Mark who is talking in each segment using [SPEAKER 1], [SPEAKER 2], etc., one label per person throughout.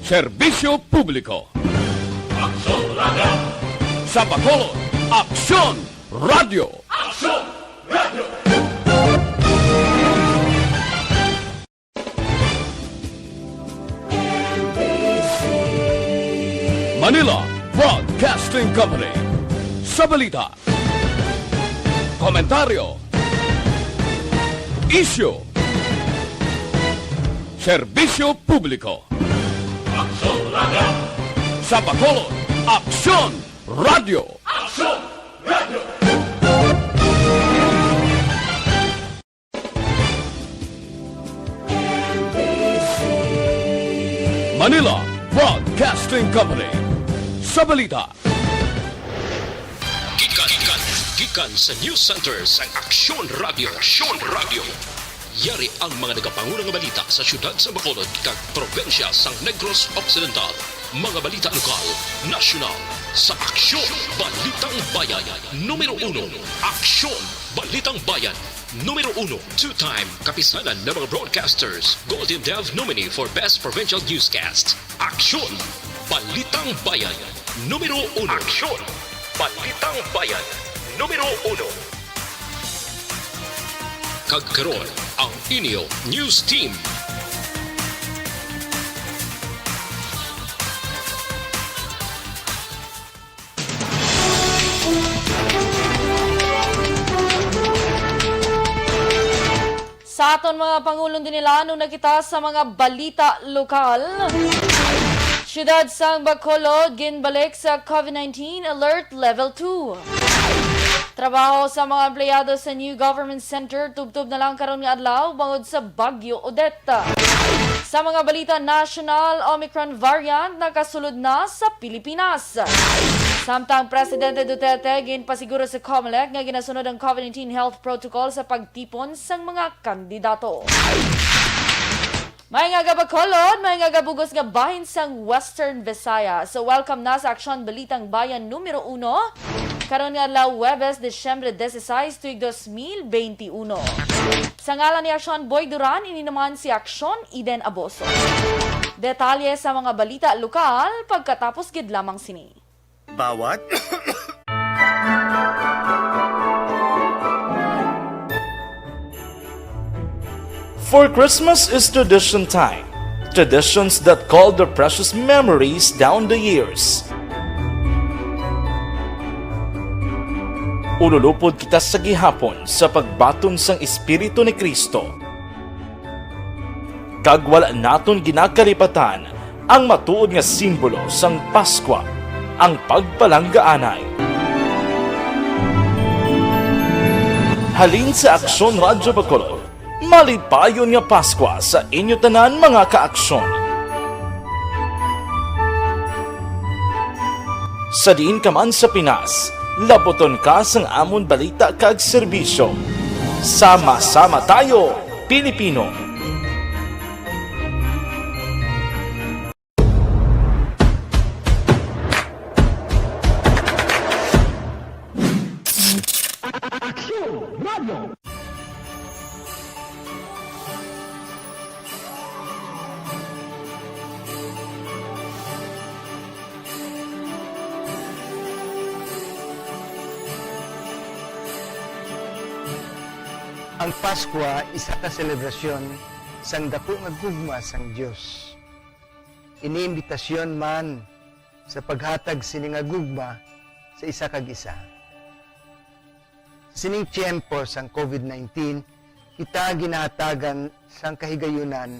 [SPEAKER 1] Serbisyo Publiko.
[SPEAKER 2] Aksyon Radio!
[SPEAKER 1] Sa Bacolod, Aksyon Radio!
[SPEAKER 2] Aksyon Radio!
[SPEAKER 1] Manila Broadcasting Company. Sa balita, komentaryo, isyu, serbisyo publiko.
[SPEAKER 2] Aksyon Radio!
[SPEAKER 1] Sa Bacolod, Aksyon Radio!
[SPEAKER 2] Aksyon Radio!
[SPEAKER 1] Manila Broadcasting Company. Sa balita,
[SPEAKER 3] Gikan sa News Center sa Aksyon Radio. Aksyon Radio. Yari ang mga nagapangunang balita sa syudad sa Bacolod kag probensya sang Negros Occidental. Mga balita lokal, nasyonal, sa Aksyon Balitang Bayan. Numero 1, Aksyon Balitang Bayan. Numero 1, two-time kapisanan ng mga broadcasters. Golden Dev nominee for Best Provincial Newscast. Aksyon Balitang Bayan. Numero 1. Aksyon Balitang Bayan. Numero 1. Kagkaroon ang inyo News Team.
[SPEAKER 4] Sa aton mga Pangulong din nila, nung nakita sa mga balita lokal, siyudad sang Bacolod, ginbalik sa COVID-19 Alert Level 2. Trabaho sa mga empleyado sa New Government Center, tubtub na lang karon nga adlaw bangod sa Bagyo Odette. Sa mga balita national, Omicron variant nakasulod na sa Pilipinas. Samtang Presidente Duterte ginpasiguro sa COMELEC nga ginasunod ang COVID-19 health protocol sa pagtipon sang mga kandidato. May nga Bacolod, may nga bugos nga bahin sang Western Visayas. So welcome na sa Aksyon Balitang Bayan numero 1. Karon nga adlaw Huwebes, Disyembre 16, tuig 2021. Sa ngalan ni Aksyon Boy Duran, ini naman si Aksyon Eden Aboso. Detalye sa mga balita lokal pagkatapos gid lamang sini.
[SPEAKER 5] Bawat For Christmas is tradition time. Traditions that call the precious memories down the years. Ululupod kita sa gihapon sa pagbaton sang Espiritu ni Kristo. Kag wala naton ginakalipatan ang matuod nga simbolo sang Paskwa, ang pagpalanggaanay. Halin sa Aksyon Radyo Bacolod, malipayon nga Paskwa sa inyo tanan mga kaaksyon. Sa diin ka man sa Pinas, laboton ka sang amon balita kag serbisyo. Sama-sama tayo, Pilipino!
[SPEAKER 6] Ang Paskwa isa ka selebrasyon sang dako nga gugma sang Dios. Iniimbitasyon man sa paghatag sini nga gugma sa isa kag isa. Sining tiyempo sang COVID-19, kita ginahatagan sang kahigayunan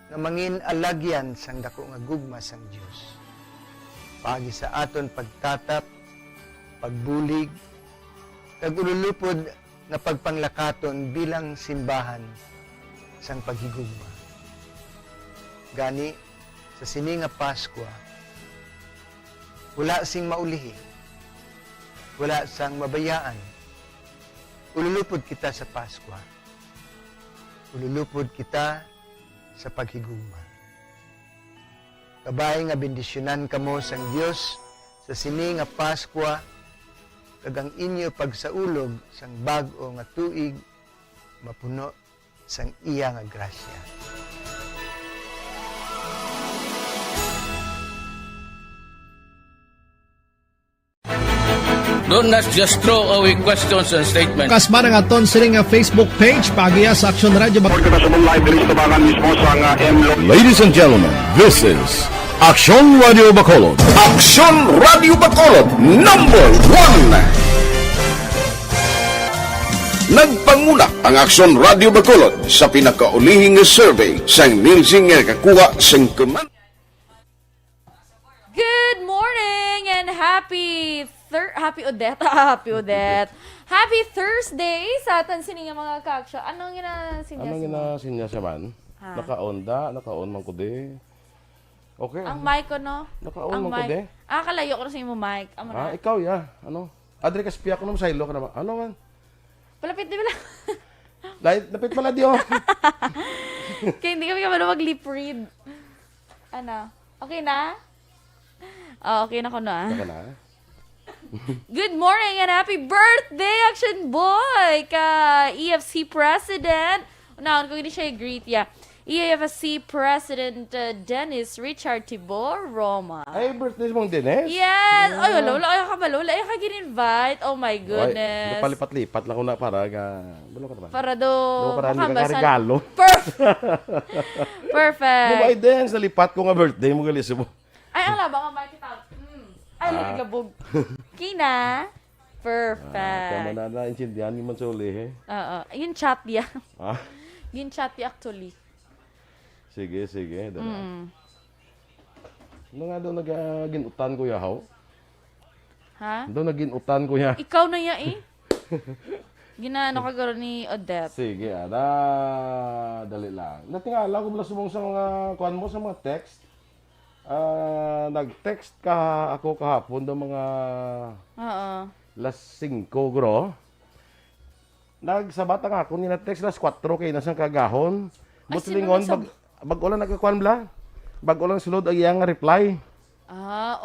[SPEAKER 6] nga mangin alagyan sang dako nga gugma sang Dios. Pagi sa aton pagtatap, pagbulig, kag ululupod na pagpanglakaton bilang simbahan sang paghigugma. Gani, sa sini nga Paskwa, wala sing maulihi, wala sang mabayaan. Ululupod kita sa Paskwa. Ululupod kita sa paghigugma. Kabay nga bendisyonan kamo sang Dios sa sini nga Paskwa, kag ang inyo pagsaulog sang bag-o nga tuig mapuno sang iya nga grasya.
[SPEAKER 7] Don't not just throw away questions and statements.
[SPEAKER 8] Kasma nga ton siling nga Facebook page pagiya sa Aksyon Radio.
[SPEAKER 1] Ladies and gentlemen, this is Aksyon Radio Bacolod.
[SPEAKER 5] Aksyon Radio Bacolod #1. Nagpanguna ang Aksyon Radio Bacolod sa pinakaulihing survey sa Nielsen nga kakuha sa kuman.
[SPEAKER 4] Good morning and happy Odette. Happy Thursday sa atin sining mga kaksyo. Anong
[SPEAKER 9] gina-sinya siya man? Naka-on man ko di. Okay.
[SPEAKER 4] Ang mic ko, no?
[SPEAKER 9] Naka-on man ko di.
[SPEAKER 4] Kalayo ko na sa imo mic.
[SPEAKER 9] Ikaw ya. Ano? Adre ka spiya ko nung sa ilo ka naman. Ano man?
[SPEAKER 4] Palapit di ba?
[SPEAKER 9] Lapit pala di oh.
[SPEAKER 4] Kaya hindi kami mag-lip read. Ano? Okay na? Okay na ko na.
[SPEAKER 9] Saka na.
[SPEAKER 4] Good morning and happy birthday, Action Boy! Ka EFC President. Unahan ko hindi siya i-greet, yeah. EFC President Dennis Richard Tibor Roma.
[SPEAKER 9] Ay, birthday mong Dennis?
[SPEAKER 4] Yes! Ay, wala ka ba? Wala ka gin-invite. Oh my goodness.
[SPEAKER 9] Napalipat-lipat lang ko na para Bulo ka naman.
[SPEAKER 4] Para do.
[SPEAKER 9] Para hindi ka regalo.
[SPEAKER 4] Perfect.
[SPEAKER 9] Di ba, Dennis, nalipat ko nga birthday mo galis mo.
[SPEAKER 4] Ay, ang laba nga, Mike. Ay, labog. Kina. Perfect.
[SPEAKER 9] Tama na naintindihan yung man sa uli, eh.
[SPEAKER 4] Yung chat niya. Yung chat niya actually.
[SPEAKER 9] Sige. Ano nga daw nag-ginutan ko yahaw?
[SPEAKER 4] Ha?
[SPEAKER 9] Daw nag-ginutan ko ya.
[SPEAKER 4] Ikaw na ya eh. Ginaano ka garo ni Odette.
[SPEAKER 9] Sige, dali lang. Natingala ko mula sumong sa mga kuan mo sa mga text. Nag-text ka ako kahapon daw mga las 5 gro. Nagsabat ang ako ni na-text las 4 kay nasang kagahon. Butlingon bag-ulan nagkakuan bla. Bag-ulan sulod ang iyang reply.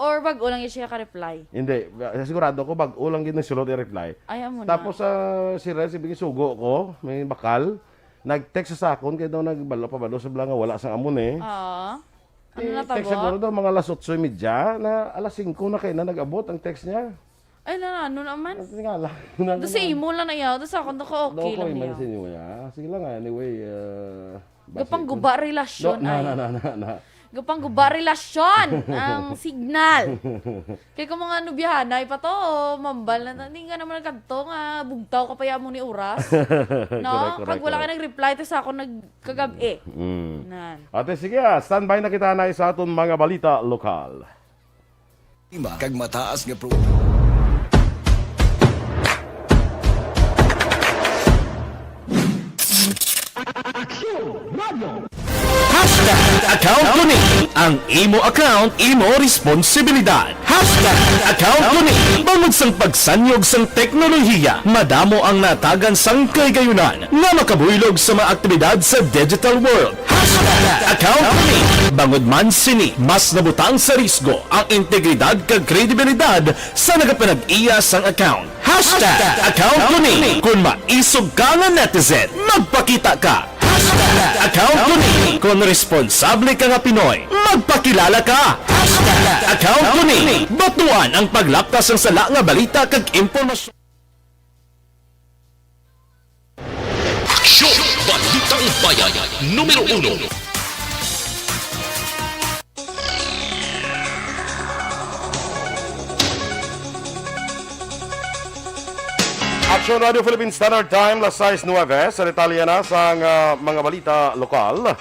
[SPEAKER 4] Or bag-ulang siya ka-reply?
[SPEAKER 9] Hindi, sigurado ko bag-ulang gid sulod ang reply.
[SPEAKER 4] Ayaw mo na.
[SPEAKER 9] Tapos si Rez ibigay sugo ko, may bakal. Nag-text sa akon kay daw nagbalo sa bla nga wala sang amon eh.
[SPEAKER 4] Ano na tabo?
[SPEAKER 9] Text siguro daw mga alas 8:30 na alas 5 na kayo na nag-abot ang text niya.
[SPEAKER 4] Ay, ano naman?
[SPEAKER 9] Tingala.
[SPEAKER 4] Doon sa imo lang na yaw. Doon sa akong okay lang yaw.
[SPEAKER 9] Sige lang anyway.
[SPEAKER 4] Gapang guba relasyon ay.
[SPEAKER 9] Na.
[SPEAKER 4] Gapang guba relasyon ang signal. Kaya kung mga nubiyahan ay pa to, mambal na. Hindi nga naman nagkanto nga. Bugtaw ka pa ya mo ni oras. No? Kag wala ka nag-reply to sa ako nagkagabi.
[SPEAKER 9] Ate, sige standby na kita na sa aton mga balita lokal.
[SPEAKER 5] Kag mataas nga
[SPEAKER 1] Account ko ni ang imo account, imo responsibilidad. Account ko ni bangod sang pagsanyog sang teknolohiya, madamo ang natagan sang kaygayunan nga makabuylog sa mga aktibidad sa digital world. Account ko ni bangod man sini mas nabutang sa risgo ang integridad kag kredibilidad sa nagapanag-iya sang account. Account ko ni kung maisog ka nga netizen, magpakita ka. Account ko ni kung responsable ka nga Pinoy, magpakilala ka. Account ko ni batuan ang paglaptas ng sala nga balita kag impormasyon.
[SPEAKER 3] Aksyon! Balitang Bayan, Numero 1.
[SPEAKER 9] Aksyon Radio Philippine Standard Time, las 6:09, sa detalye na sa mga balita lokal.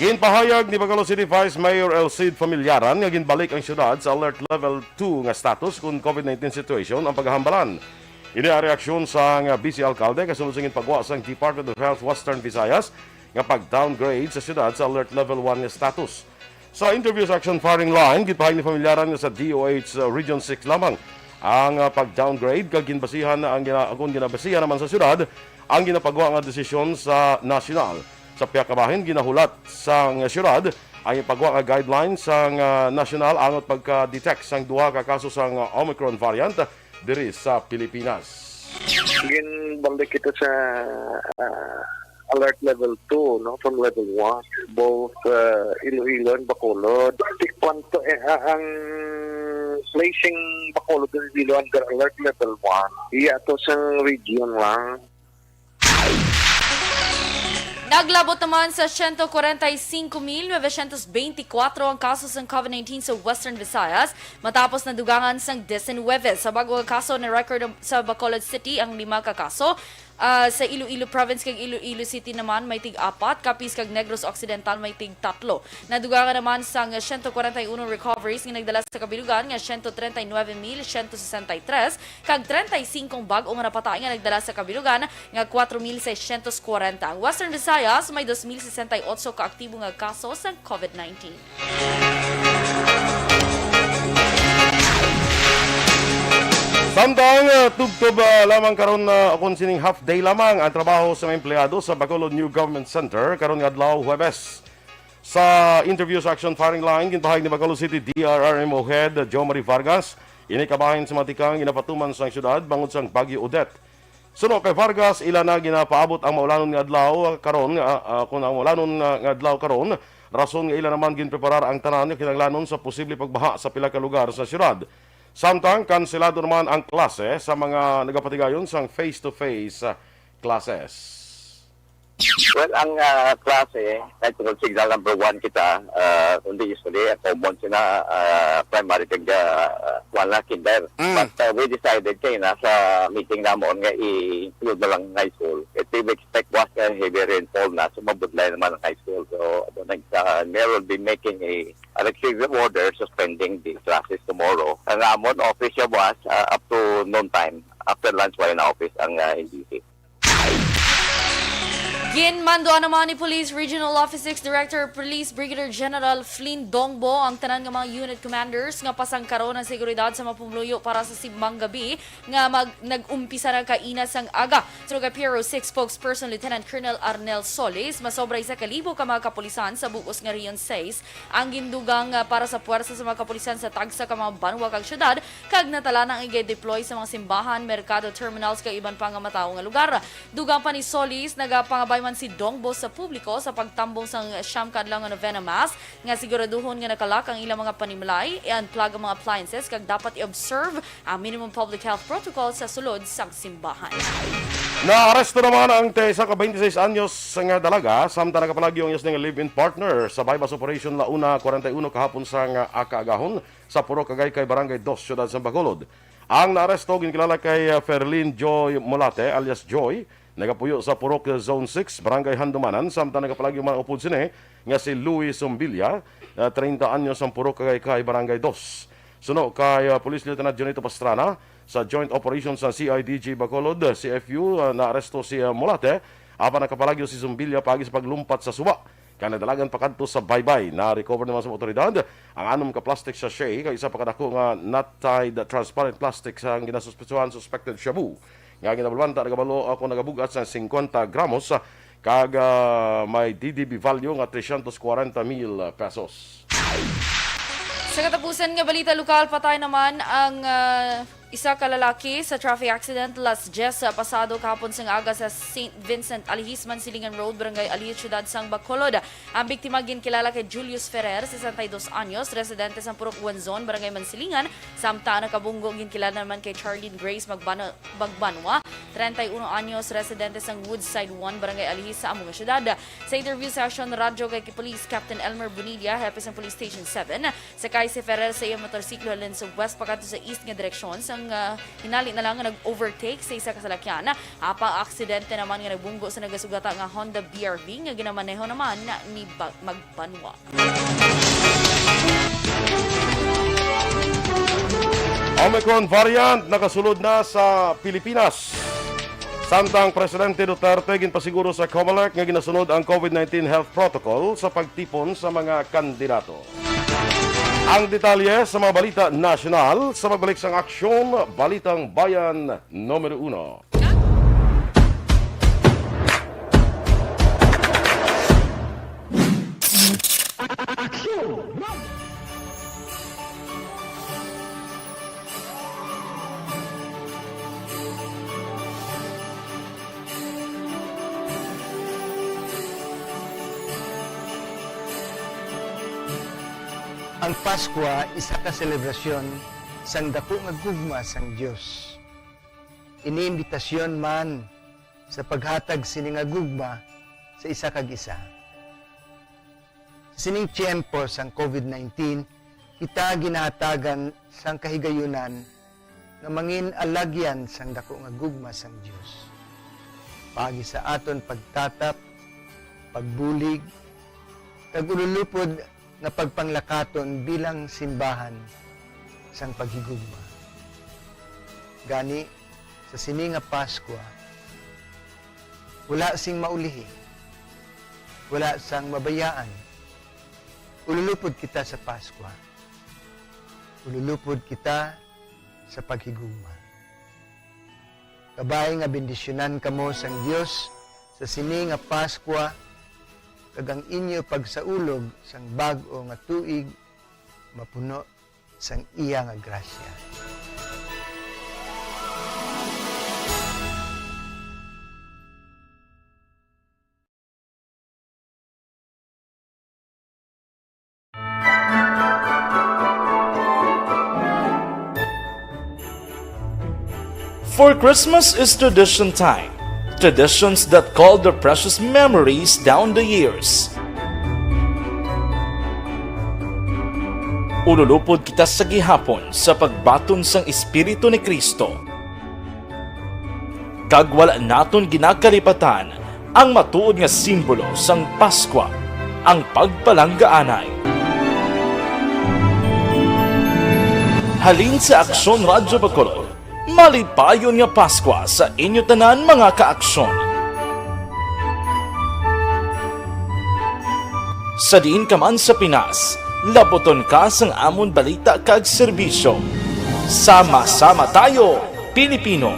[SPEAKER 9] Ginpahayag ni Bacolod City Vice Mayor Elcid Familiaran nga ginbalik ang syudad sa Alert Level 2 nga status kung COVID-19 situation ang paghahambalan. Ini ang reaksyon sa Vice Alcalde kasunod sa pagwa sa Department of Health Western Visayas nga pag-downgrade sa syudad sa Alert Level 1 nga status. Sa interview sa Action Firing Line, ginpahayag ni Familiaran nga sa DOH Region 6 lamang ang pag-downgrade kag ginbasihan ang ginabasihan naman sa syudad ang ginapagawa nga desisyon sa nasyonal. Sa piyakabahin ginahulat sa syudad ang ipagawa nga guidelines sa nasyonal angot pagka-detect sang duha ka kaso sang Omicron variant diri sa Pilipinas.
[SPEAKER 10] Ginbalik kita sa alert level 2, no, from level 1, both Iloilo and Bacolod. Kwanto ang placing Bacolod del Dilo under alert level 1. Iya to sa region lang.
[SPEAKER 4] Naglabot naman sa 145,924 ang kaso ng COVID-19 sa Western Visayas matapos na dugangan sang 19 sa bagong kaso na record sa Bacolod City ang 5 ka kaso. Sa Iloilo Province kag Iloilo City naman may tig-4, kapis kag Negros Occidental may tig-3. Nadugangan naman sang 141 recoveries nga nagdala sa kabilugan nga 139,163 kag 35 bag-ong napatay nga nagdala sa kabilugan nga 4,640. Ang Western Visayas may 2,068 ka aktibo nga kaso sa COVID-19.
[SPEAKER 9] Samtang tubtob lamang karon na akong sining half day lamang ang trabaho sa mga empleyado sa Bacolod New Government Center karon nga adlaw Huwebes. Sa interview sa Aksyon firing line ginpahayag ni Bacolod City DRRMO Head Jo Marie Vargas ini kabahin sa matikang ginapatuman sa syudad bangod sang Bagyo Odette. Suno kay Vargas ila na ginapaabot ang maulanon nga adlaw karon kung ang maulanon nga adlaw karon rason nga ila naman ginpreparar ang tanan nga kinahanglanon sa posible pagbaha sa pila ka lugar sa syudad. Samtang kanselado naman ang klase sa mga nagapatigayon sang face-to-face classes.
[SPEAKER 10] Well, ang klase, natural signal number 1 kita, kundi usually, common sina primary kag wala kinder. But we decided kayo na sa meeting namon nga i-include na lang high school. It we expect was heavy rainfall na, so mabudlay naman ang high school. So, Numero will be making a executive order suspending the classes tomorrow. Ang amon office siya was up to noon time. After lunch, wala na office ang NDC.
[SPEAKER 4] Ginmandoan naman ni Police Regional Office 6 Director Police Brigadier General Flynn Dongbo ang tanan nga mga unit commanders nga pasangkaron ng seguridad sa mapumluyo para sa simbang gabi nga nag-umpisa na kaina sang aga. So kay Piero 6 spokesperson Lieutenant Colonel Arnel Solis, masobra 1,000 ka mga kapulisan sa buos nga Region 6 ang gindugang para sa puwersa sa mga kapulisan sa tagsa ka mga banwa kag syudad kag natala nang i-deploy sa mga simbahan, merkado, terminals kag iban pa nga matawo nga lugar. Dugang pa ni Solis nagapangabay man si Dongbo sa publiko sa pagtambong sang siyam kadlaw nga novena mass nga siguraduhon nga nakalak ang ilang mga panimlay i-unplug ang mga appliances kag dapat i-observe ang minimum public health protocol sa sulod sang simbahan.
[SPEAKER 9] Naaresto naman ang sa 26 anyos nga dalaga samtang nakapalagi ang iyas nga live-in partner sa bypass operation Launa 41 kahapon sang akaagahon sa Puro Kagay kay Barangay 2 Siyudad sa Bacolod. Ang naaresto ginkilala kay Ferlin Joy Molate alias Joy nagapuyo sa Purok Zone 6, Barangay Handumanan, samtang nagapalagi mga upod sini nga si Louis Zumbilya, 30 anyos ang Purok kay Barangay 2. Suno kay Police Lieutenant Jonito Pastrana sa Joint Operations sa CIDG Bacolod, CFU, naaresto si Molate, apan nakapalagi si Zumbilya pagi sa paglumpat sa suba. Kaya nadalagan pa kadto sa baybay na recover naman sa otoridad ang 6 ka plastic sachet kay isa pa kadako nga not tied transparent plastic sa ginasuspetsuhan suspected shabu. Nga ginabulwanta nagabalo ako nagabugat sa 50 gramos kag may DDB value nga 340,000 pesos.
[SPEAKER 4] Sa katapusan nga balita lokal, patay naman ang isa ka lalaki sa traffic accident last Jess pasado kahapon sang aga sa St. Vincent Alihisman Silingan Road, Barangay Alihi, Ciudad sang Bacolod. Ang biktima ginkilala kay Julius Ferrer, 62 anyos, residente sa Purok Zone, Barangay Mansilingan. Samta nakabunggo ginkilala naman kay Charlene Grace Magbanwa, 31 anyos, residente sang Woodside 1, Barangay Alihi sa among syudad. Sa interview sa Aksyon radyo kay Police Captain Elmer Bonidia, hepe sa Police Station 7, sakay si Ferrer sa iyang motorsiklo halin sa west pagkadto sa east nga direksyon sang hinali na lang nga nag-overtake sa isa ka salakyan. Apang aksidente naman nga nagbunggo sa nagasugata nga Honda BRV nga ginamaneho naman ni Magbanwa.
[SPEAKER 9] Omicron variant nakasulod na sa Pilipinas. Samtang Presidente Duterte ginpasiguro sa COMELEC nga ginasunod ang COVID-19 health protocol sa pagtipon sa mga kandidato. Ang detalye sa mga balita nasyonal sa pagbalik sa Aksyon, Balitang Bayan, Numero 1.
[SPEAKER 6] Ang Paskwa, isa ka selebrasyon sang dako nga gugma sang Dios. Inimbitasyon man sa paghatag sini nga gugma sa isa kag isa. Sa sining tiyempo sang COVID-19, kita ginahatagan sang kahigayunan nga mangin alagyan sang dako nga gugma sang Dios. Pagi sa aton pagtatap, pagbulig, kag ululupod nga pagpanglakaton bilang simbahan sang paghigugma. Gani, sa sini nga Paskwa, wala sing maulihi, wala sang mabayaan. Ululupod kita sa Paskwa. Ululupod kita sa paghigugma. Kabay nga bendisyonan kamo sang Dios sa sini nga Paskwa, kag ang inyo pagsaulog sang bag-o nga tuig mapuno sang iya nga grasya.
[SPEAKER 5] For Christmas is tradition time. Traditions that call the precious memories down the years. Ululupod kita sa gihapon sa pagbaton sang Espiritu ni Kristo. Kag wala naton ginakalipatan ang matuod nga simbolo sang Paskwa, ang pagpalanggaanay. Halin sa Aksyon Radyo Bacolod, malipayon nga Paskwa sa inyo tanan mga kaaksyon. Sa diin ka man sa Pinas, laboton ka sang amon balita kag serbisyo. Sama-sama tayo, Pilipino.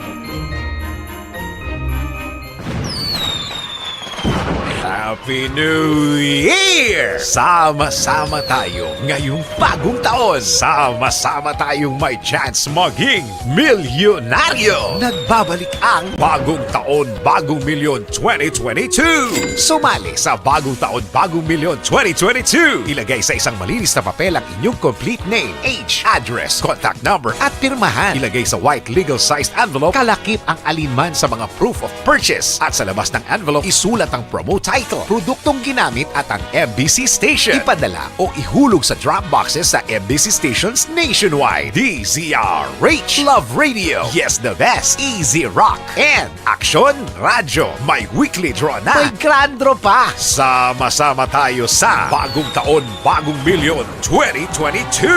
[SPEAKER 11] Happy New Year! Sama-sama tayo ngayong bagong taon. Sama-sama tayong may chance maging milyonaryo. Nagbabalik ang Bagong Taon, Bagong Milyon 2022. Sumali sa Bagong Taon, Bagong Milyon 2022. Ilagay sa isang malinis na papel ang inyong complete name, age, address, contact number at pirmahan. Ilagay sa white legal-sized envelope, kalakip ang alinman sa mga proof of purchase. At sa labas ng envelope, isulat ang promo title, produktong ginamit at ang MBC station. Ipadala o ihulog sa drop boxes sa MBC stations nationwide. DZRH, Love Radio, Yes the Best, Easy Rock, and Aksyon Radio. May weekly draw na. May grand draw pa. Sama-sama tayo sa Bagong Taon, Bagong Milyon 2022.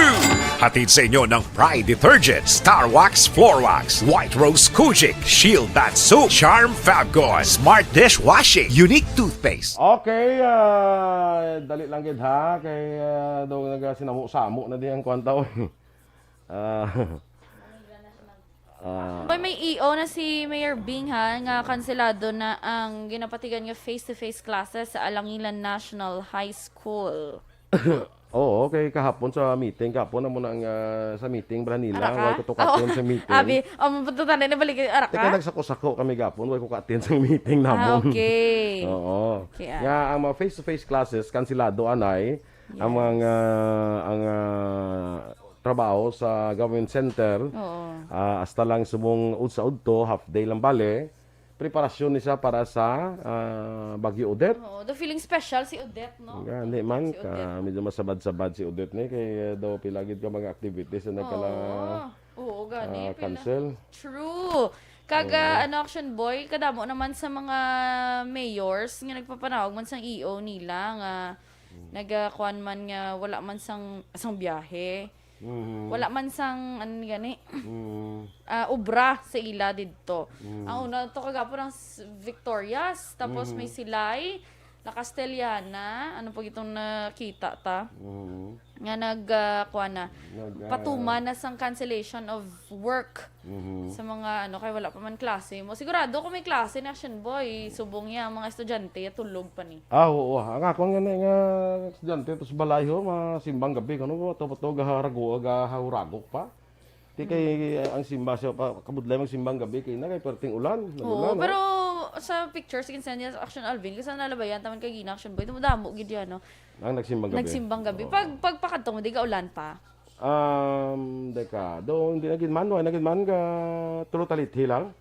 [SPEAKER 11] Hatid sa inyo ng Pride Detergent, Star Wax Floor Wax, White Rose Kojic, Shield Bath Soap, Charm Fabgon, Smart Dishwashing, Unique Toothpaste.
[SPEAKER 9] Okay, dali lang gid ha kay daw nagasinamu-samu na di ang kwanta.
[SPEAKER 4] Boy, may EO na si Mayor Bing ha, nga kanselado na ang ginapatigan nga face-to-face classes sa Alangilan National High School.
[SPEAKER 9] Oo, okay, kahapon sa meeting, kahapon na muna ang sa meeting, Branila, wala ko tukatin sa meeting.
[SPEAKER 4] Abi, puntutan na balik araka?
[SPEAKER 9] Teka, nagsako-sako kami kahapon, wala ko katin sa meeting namon.
[SPEAKER 4] Okay.
[SPEAKER 9] Oo.
[SPEAKER 4] Okay,
[SPEAKER 9] Nga, ang mga face-to-face classes, kansilado anay, ang mga trabaho sa government center, hasta lang subong udsa-udto, half day lang bale, preparasyon niya para sa Bagyo Odette.
[SPEAKER 4] Oo, the feeling special si Odette, no?
[SPEAKER 9] Hindi man, medyo masabad-sabad si Odette ni, kaya daw pilagid ka mga activities na nagkala
[SPEAKER 4] gani.
[SPEAKER 9] cancel.
[SPEAKER 4] True. Kaga, Aksyon Boy, kadamo naman sa mga mayors nga nagpapanawag man sang EO nila nga nagakuan man nga wala man sang biyahe. Wala man sang gani obra sa ila didto. Ang una to kagapon ang Victorias, tapos may Silay, La Castellana, ano pag itong nakita ta? Nga nagkuan na patuman na sang cancellation of work sa mga kay wala pa man klase mo. Sigurado kung may klase na Aksyon Boy, subong niya ang mga estudyante tulog pa ni.
[SPEAKER 9] Oo, ang ako nga estudyante tos balayo masimbang gabi kano to gahuragok pa. Di kay ang simba siya kabudlay magsimbang gabi kay na kay perting ulan.
[SPEAKER 4] Pero sa pictures you can send niya sa Aksyon Alvin kasi nalabayan taman kay gina Aksyon Boy. Dumudamo gid yan, no.
[SPEAKER 9] Ang nagsimbang gabi.
[SPEAKER 4] Nagsimbang gabi. Pag pakadto mo di ka ulan pa.
[SPEAKER 9] Deka, do hindi nagin man, ka trutalit hilang.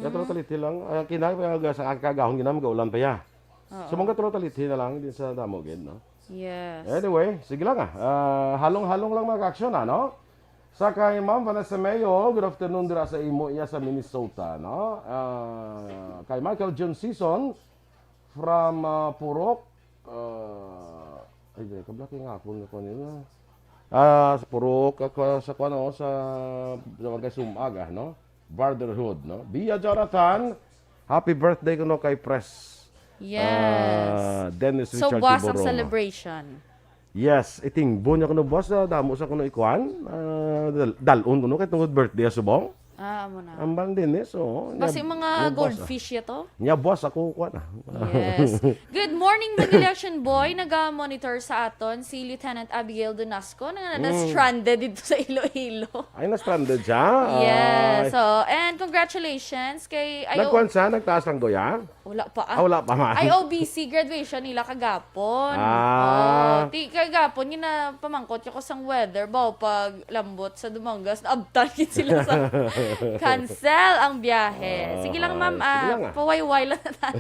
[SPEAKER 9] Ya trutalit hilang. Kinay pa sa kagahon ginam ga ulan pa ya. So mga trutalit hilang din sa damo gid, no.
[SPEAKER 4] Yes.
[SPEAKER 9] Anyway, sige lang halong-halong lang mga aksyon, no? Sa kay Ma'am Vanessa Mayo, good afternoon dira sa imo iya sa Minnesota, no? Kay Michael John Season from Purok, ay kablaki nga ako nga nila. Sa Purok sa kuno sa mga sumaga, no? Brotherhood, no? Bia Jonathan, happy birthday kuno kay Press.
[SPEAKER 4] Yes.
[SPEAKER 9] Dennis
[SPEAKER 4] So,
[SPEAKER 9] Richard
[SPEAKER 4] buwas ang
[SPEAKER 9] Tiboroma.
[SPEAKER 4] celebration.
[SPEAKER 9] Yes, iting bunya kuno boss, damo sa kuno ikuan. Dalon kuno kay tungod birthday subong.
[SPEAKER 4] Amo na.
[SPEAKER 9] Ambang din so.
[SPEAKER 4] Basi mga goldfish yato.
[SPEAKER 9] Nya boss ako kuan.
[SPEAKER 4] Yes. Good morning, mga election boy. Naga-monitor sa aton si Lieutenant Abigail Donasco na na-stranded dito sa Iloilo.
[SPEAKER 9] Ay na-stranded siya.
[SPEAKER 4] Yes. So, and congratulations kay
[SPEAKER 9] Nagkuan siya, nagtaas lang doya.
[SPEAKER 4] Wala pa.
[SPEAKER 9] Wala pa man.
[SPEAKER 4] IOBC graduation nila kagapon. Ti kagapon yun na pamangkot ko sang weather baw pag lambot sa Dumangas abtan sila sa cancel ang biyahe. Sige lang ma'am, pawayway lang na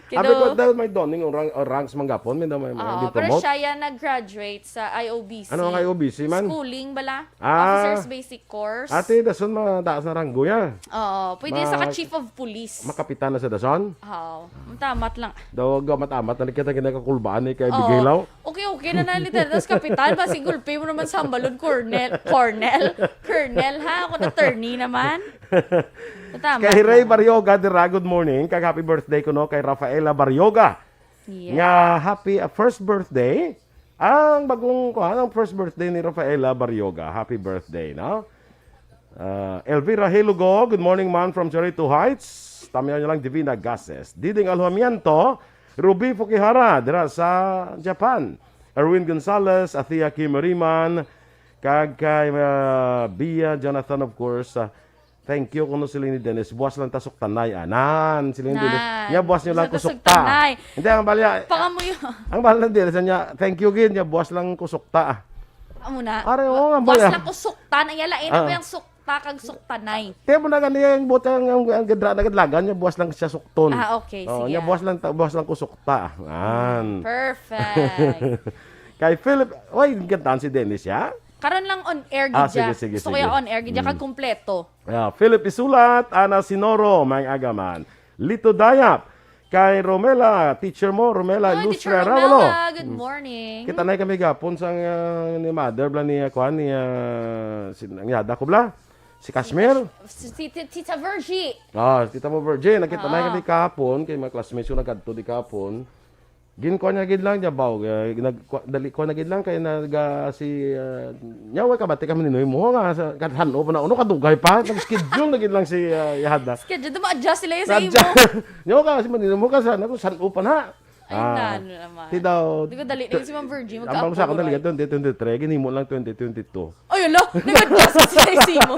[SPEAKER 9] Abi ko dahil may doning ranks manggapon, may may
[SPEAKER 4] pero siya yan nag-graduate sa IOBC.
[SPEAKER 9] Ano ang IOBC man?
[SPEAKER 4] Schooling bala. Officer's Basic Course.
[SPEAKER 9] Ate, dason mataas na ranggo ya.
[SPEAKER 4] Oo, pwede sa ka-chief of police.
[SPEAKER 9] Makapitan na sa dason?
[SPEAKER 4] Oo, matamat lang.
[SPEAKER 9] Daw matamat na kita kinakakulbaan ni kay Bigilaw.
[SPEAKER 4] Okay na nalitan. Tapos kapitan, basi gulpi mo naman sa balon, Colonel ha? Ako na attorney naman. Tama.
[SPEAKER 9] Kay Ray Baryoga, dira, good morning. Kag happy birthday ko no kay Rafaela Baryoga.
[SPEAKER 4] Yeah.
[SPEAKER 9] Nga happy first birthday. Ang bagong ang first birthday ni Rafaela Baryoga. Happy birthday, no? Elvira Helugo, good morning man from Cerrito Heights. Tamihan niyo lang Divina Gases. Diding Alhuamiento, Ruby Fukihara, dira sa Japan. Erwin Gonzalez, Athea Kimeriman, kag kay Bia Jonathan, of course. Thank you kuno sila ni Dennis. Buwas lang tasok tanay anan. Sila ni Dennis. Ya buwas niyo lang kusukta. Hindi ang balya.
[SPEAKER 4] Pangamuyo.
[SPEAKER 9] Ang balya din niya. Thank you gin. Ya buwas lang kusukta.
[SPEAKER 4] Amo na.
[SPEAKER 9] Are ang
[SPEAKER 4] buwas
[SPEAKER 9] balya.
[SPEAKER 4] lang kusukta na yalain mo yung sukta kag suktanay.
[SPEAKER 9] Te mo na ganiya yung butang ang gadra na gadlagan niya buwas lang siya sukton.
[SPEAKER 4] Okay, sige.
[SPEAKER 9] Niya buwas lang kusukta.
[SPEAKER 4] Perfect.
[SPEAKER 9] Kay Philip, oy, gantan si Dennis ya.
[SPEAKER 4] Karon lang on air gidya.
[SPEAKER 9] Sige.
[SPEAKER 4] Gusto ko yung on air gidya kag kumpleto.
[SPEAKER 9] Philip Isulat, Ana Sinoro, may agaman. Lito Dayap, kay Romela, teacher mo, Romela
[SPEAKER 4] Teacher
[SPEAKER 9] Ilustra.
[SPEAKER 4] Romela, good morning.
[SPEAKER 9] Kita na kami gapon sa ni mother bla ni kuan ni sinangyada ko bla. Si Kashmir.
[SPEAKER 4] Si Tita Virgie.
[SPEAKER 9] Tita mo Virgin, nakita na kami kahapon kay mga classmates ko nagkadto di kahapon. Ginko niya gid lang niya baw dali ko na gid lang kay naga si nyawa ka bati kami ninoy mo nga sa kadhano pa na uno kadugay pa nag-schedule na gid lang si Yahada.
[SPEAKER 4] Schedule mo adjust sila sa imo.
[SPEAKER 9] Nyawa ka si manino mo ka sa nako san-o pa na.
[SPEAKER 4] Ay naman.
[SPEAKER 9] Ti daw.
[SPEAKER 4] Di ko dali din si Ma'am Virgie
[SPEAKER 9] Ang sa ako dali 2023 ginhimo lang 2022.
[SPEAKER 4] Ay ala, nag-adjust sila sa imo.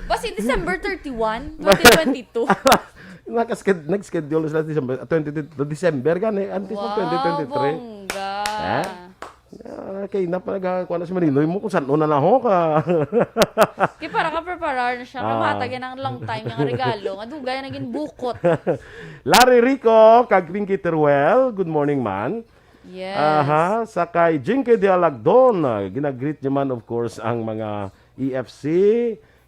[SPEAKER 4] Basi December 31, 2022.
[SPEAKER 9] Nag-schedule sila December gani antes mo 2023.
[SPEAKER 4] Bongga.
[SPEAKER 9] Kay na pa nagkuha na si Marinoy mo kung saan una na ho ka.
[SPEAKER 4] Kaya para ka preparar na siya. Kamatag yan ang long time yung regalo. Nga dugay naging bukot.
[SPEAKER 9] Larry Rico, kag Pinky Teruel, good morning man.
[SPEAKER 4] Yes.
[SPEAKER 9] Sa kay Jinky de Alagdon, ginagreet niya man of course ang mga EFC,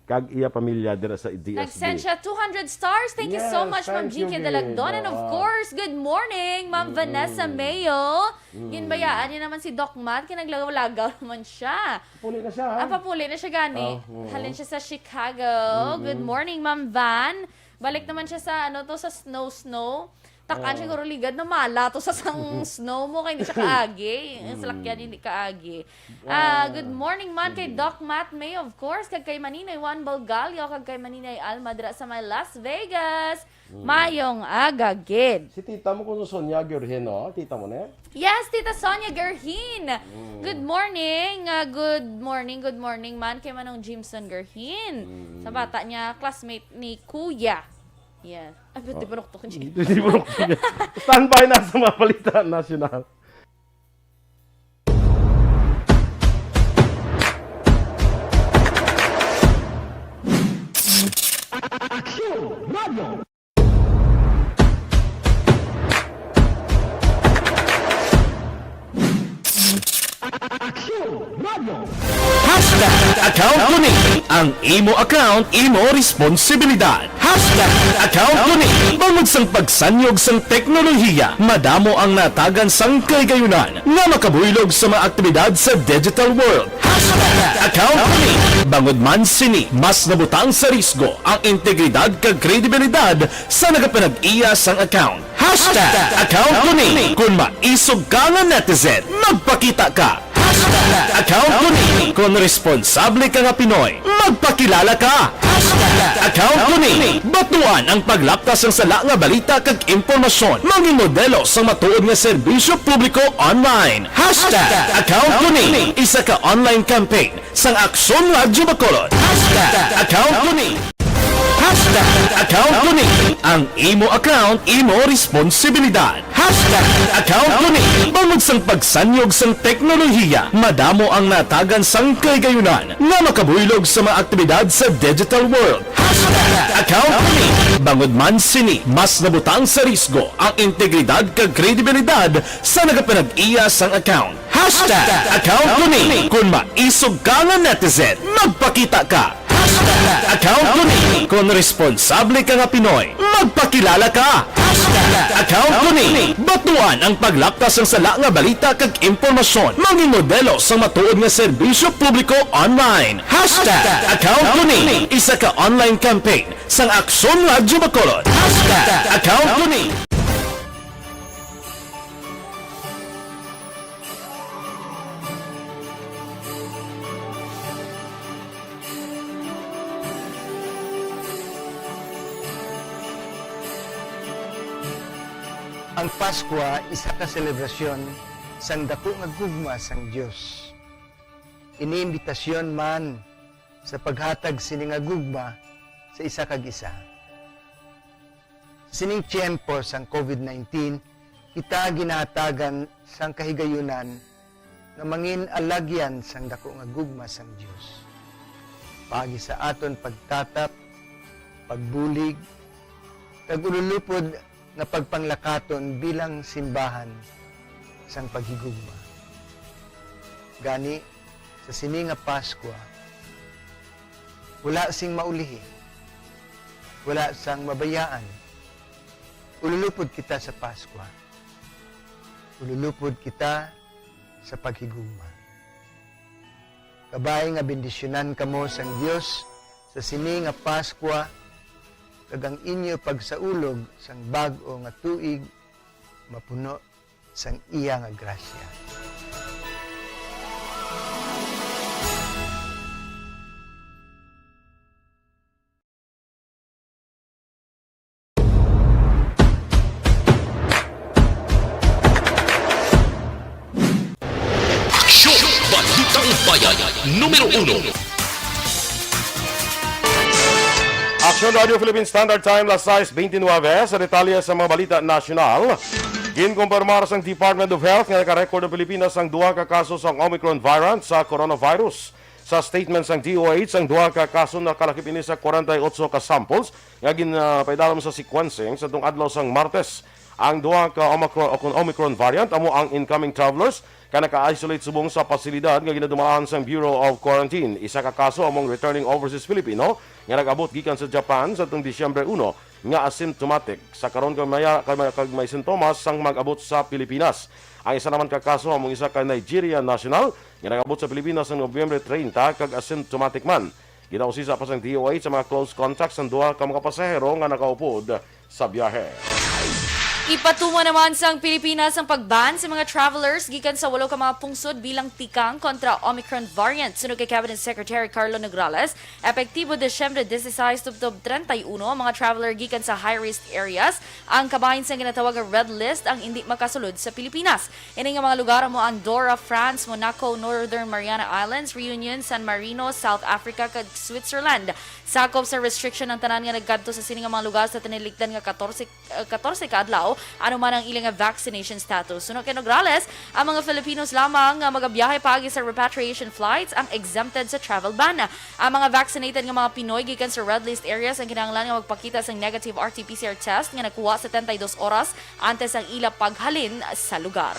[SPEAKER 9] kag iya pamilya dira sa DSB.
[SPEAKER 4] Nag-send siya 200 stars. Thank you so much, Ma'am Jinky Dalagdon. And of course, good morning, Ma'am Vanessa Mayo. Ginbayaan niya naman si Doc Matt. Kinaglagaw-lagaw naman siya.
[SPEAKER 9] Papuli na siya.
[SPEAKER 4] Papuli na siya gani. Halin siya sa Chicago. Good morning, Ma'am Van. Balik naman siya sa sa snow. Takan siguro ligad na mala to sa sang snow mo kay hindi siya kaagi. Ang salakyan hindi kaagi. Good morning man kay Doc Matt May, of course, kag kay Maninay Juan Balgalio, kag kay Maninay Alma dira sa may Las Vegas. Mayong agagid.
[SPEAKER 9] Si tita mo kung Sonia Gurhin, no? Tita mo na?
[SPEAKER 4] Yes, Tita Sonia Gerhin. Good morning. Good morning man kay Manong Jimson Gerhin. Sa bata niya, classmate ni Kuya. Yeah. Di ba nuktok niya?
[SPEAKER 9] Di ba nuktok niya? Standby na sa mga palitan nasyonal.
[SPEAKER 1] Hashtag account ko ni ang imo account, imo responsibilidad. Hashtag account ko ni bangod sang pagsanyog sang teknolohiya, madamo ang natagan sang kaygayunan nga makabuylog sa mga aktibidad sa digital world. Hashtag account ko ni bangod man sini mas nabutang sa risgo ang integridad kag kredibilidad sa nagapanag-iya sang account. Hashtag account ko ni kung maisog ka nga netizen, magpakita ka. Hashtag account ko ni kung responsable ka nga Pinoy, magpakilala ka. Hashtag account ko ni batuan ang paglaptas ng sala nga balita kag impormasyon, maging modelo sa matuod nga serbisyo publiko online. Hashtag account ko ni isa ka online campaign sang Aksyon Radyo Bacolod. Hashtag account ko ni Hashtag account ko ni ang imo account, imo responsibilidad. Hashtag account ko ni bangod sang pagsanyog sang teknolohiya, madamo ang natagan sang kaygayunan nga makabuylog sa mga aktibidad sa digital world. Hashtag account ko ni bangod man sini mas nabutang sa risgo ang integridad kag kredibilidad sa nagapanag-iya sang account. Hashtag account ko ni kung maisog ka nga netizen, magpakita ka. Hashtag account ko ni kung responsable ka nga Pinoy, magpakilala ka. Hashtag account ko ni batuan ang paglaptas ng sala nga balita kag impormasyon, maging modelo sa matuod nga serbisyo publiko online. Hashtag account ko ni isa ka online campaign sang Aksyon Radyo Bacolod. Hashtag account ko ni
[SPEAKER 6] Ang Pasko isa ka selebrasyon sang dako nga gugma sang Dios. Iniimbitasyon man sa paghatag sini nga gugma sa isa kag isa. Sining tiyempo sang COVID-19, kita ginahatagan sang kahigayunan nga mangin alagyan sang dako nga gugma sang Dios. Pagi sa aton pagtatap, pagbulig, kag ululupod na pagpanglakaton bilang simbahan sang paghigugma. Gani, sa sini nga Pasko, wala sing maulihi, wala sang mabayaan. Ululupod kita sa Pasko. Ululupod kita sa paghigugma. Kabay nga bendisyonan kamo sang Dios sa sini nga Pasko, kag ang inyo pagsaulog sang bag-o nga tuig mapuno sang iya nga grasya.
[SPEAKER 3] Aksyon! Balitang Bayan, Numero 1.
[SPEAKER 9] Aksyon Radio Philippine Standard Time, las 6:29 sa detalye sa mga balita nasyonal. Ginkumpirmar sang Department of Health nga nakarecord ng Pilipinas ang duha ka kaso sang Omicron variant sa coronavirus. Sa statement sang DOH, ang duha ka kaso nakalakip ini sa 48 ka samples nga ginpaidalom sa sequencing sa tung adlaw sang Martes. Ang duha ka Omicron variant amo ang incoming travelers ka naka-isolate subong sa pasilidad nga ginadumaan sang Bureau of Quarantine. Isa ka kaso among returning overseas Filipino nga nag-abot gikan sa Japan sa tung Disyembre 1 nga asymptomatic. Sa karon kag may sintomas sang mag-abot sa Pilipinas. Ang isa naman ka kaso among isa ka Nigerian national nga nag-abot sa Pilipinas sa Nobyembre 30 kag asymptomatic man. Ginausisa pa sang DOH sa mga close contacts ng duha ka mga pasahero nga nakaupod sa biyahe.
[SPEAKER 4] Ipatungo naman sang Pilipinas ang pagban sa mga travelers gikan sa 8 ka mga pungsod bilang tikang kontra Omicron variant. Sunod kay Cabinet Secretary Carlo Nograles, epektibo Desyembre 16 tubtob 31 mga traveler gikan sa high-risk areas ang kabahin sa ginatawag nga red list ang hindi makasulod sa Pilipinas. Ini nga mga lugar mo Andorra, France, Monaco, Northern Mariana Islands, Reunion, San Marino, South Africa kag Switzerland. Sakop sa restriction ng tanan nga nagkadto sa sining mga lugar sa tiniligdan nga 14 ka adlaw daw ano man ang ilang vaccination status. Suno kay Nograles, ang mga Filipinos lamang nga magabiyahe paagi sa repatriation flights ang exempted sa travel ban. Ang mga vaccinated nga mga Pinoy gikan sa red list areas ang kinahanglan nga magpakita sa negative RT-PCR test nga nakuha 72 oras antes ang ila paghalin sa lugar.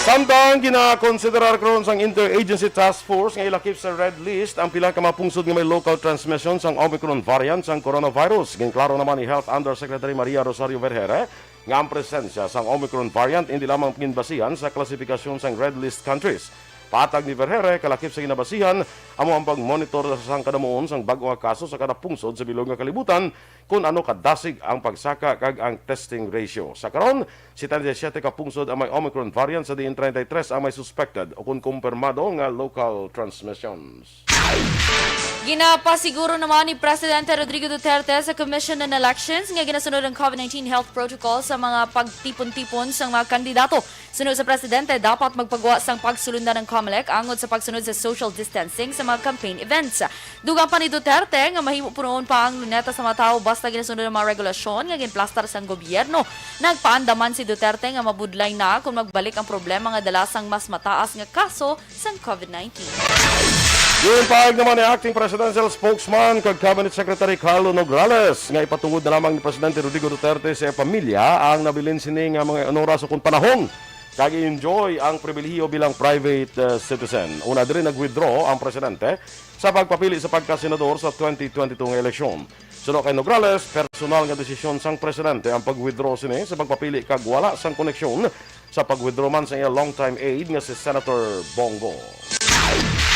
[SPEAKER 9] Samtang ginakonsiderar karon sang Interagency Task Force nga ilakip sa red list ang pila ka mapungsod nga may local transmission sang Omicron variant sang coronavirus. Ginklaro naman ni Health Undersecretary Maria Rosario Vergere nga ang presensya sang Omicron variant hindi lamang ginbasihan sa klasifikasyon sang red list countries. Patag ni Vergere, kalakip sa ginabasihan, amo ang pag-monitor sa sang kadamuon sang bag-o nga kaso sa kada pungsod sa bilog nga kalibutan kung ano kadasig ang pagsaka kag ang testing ratio. Sa karon, 77 ka pungsod ang may Omicron variant sa diin 33 ang may suspected o kung kumpirmado nga local transmissions.
[SPEAKER 4] Ginapasiguro naman ni Presidente Rodrigo Duterte sa Commission on Elections nga ginasunod ang COVID-19 health protocol sa mga pagtipon-tipon sa mga kandidato. Sunod sa Presidente, dapat magpagawa sang pagsulundan ng COMELEC angod sa pagsunod sa social distancing sa mga campaign events. Dugang pa ni Duterte nga mahimo punoon pa ang luneta sa mga tao basta ginasunod ang mga regulasyon nga ginplastar sang gobyerno. Nagpaandaman si Duterte nga mabudlay na kung magbalik ang problema nga dala sang mas mataas nga kaso sang COVID-19.
[SPEAKER 9] Yung pahag naman ni Acting Presidential Spokesman kag Cabinet Secretary Carlo Nograles nga ipatungod na lamang ni Presidente Rodrigo Duterte sa pamilya ang nabilin sini nga mga oras o kung panahon kag enjoy ang pribilehiyo bilang private citizen. Una din nag-withdraw ang Presidente sa pagpapili sa pagkasenador sa 2022 nga eleksyon. Suno kay Nograles, personal nga desisyon sang Presidente ang pag-withdraw sini sa pagpapili kag wala sang koneksyon sa pag-withdraw man sa iya long-time aide nga si Senator Bongo.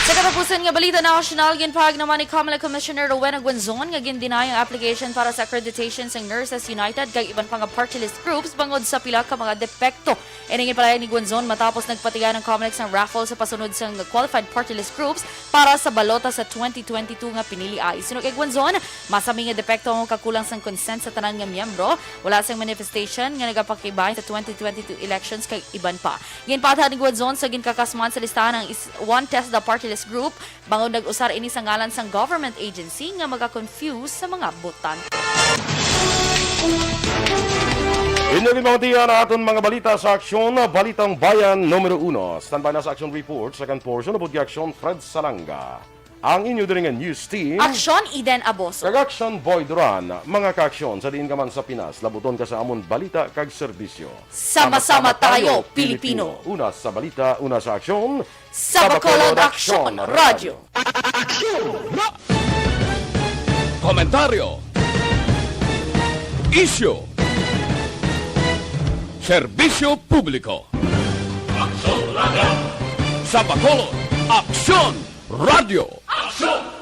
[SPEAKER 4] Sa katapusan nga balita national, ginpahag naman ni COMELEC Commissioner Rowena Guenzon nga gindinay ang application para sa accreditation sa Nurses United kag iban pang party list groups bangod sa pila ka mga depekto. Iningin pala ni Guenzon matapos nagpatigan ng COMELEC sang raffle sa pasunod sang qualified party list groups para sa balota sa 2022 nga pinili ay. Sunod kay Guenzon, masami nga depekto ang kakulang sang consent sa tanan nga miyembro, wala sang manifestation nga nagapakibay sa 2022 elections kay iban pa. Ginpatad ni Guenzon sa ginkakasman sa listahan ng one test the party list group bangod nag-usar ini sa ngalan sang government agency nga maka-confuse sa mga botante.
[SPEAKER 9] Inyong limangtiyan na aton mga balita sa Aksyon, Balitang Bayan Numero 1. Standby na sa Aksyon Report, second portion of the Aksyon Fred Salanga. Ang inyo din nga news team,
[SPEAKER 4] Aksyon Eden Aboso.
[SPEAKER 9] kag Aksyon Boy Duran. Mga ka-aksyon, sa diin ka man sa Pinas, labuton ka sa amon balita kag serbisyo.
[SPEAKER 4] Sama-sama tayo, Pilipino.
[SPEAKER 9] Una sa balita, una sa aksyon.
[SPEAKER 4] Sa Bacolod Aksyon Radio.
[SPEAKER 7] Komentaryo, issue, serbisyo publiko.
[SPEAKER 2] Aksyon Radio!
[SPEAKER 7] Sa Bacolod Aksyon Radio.
[SPEAKER 2] Aksyon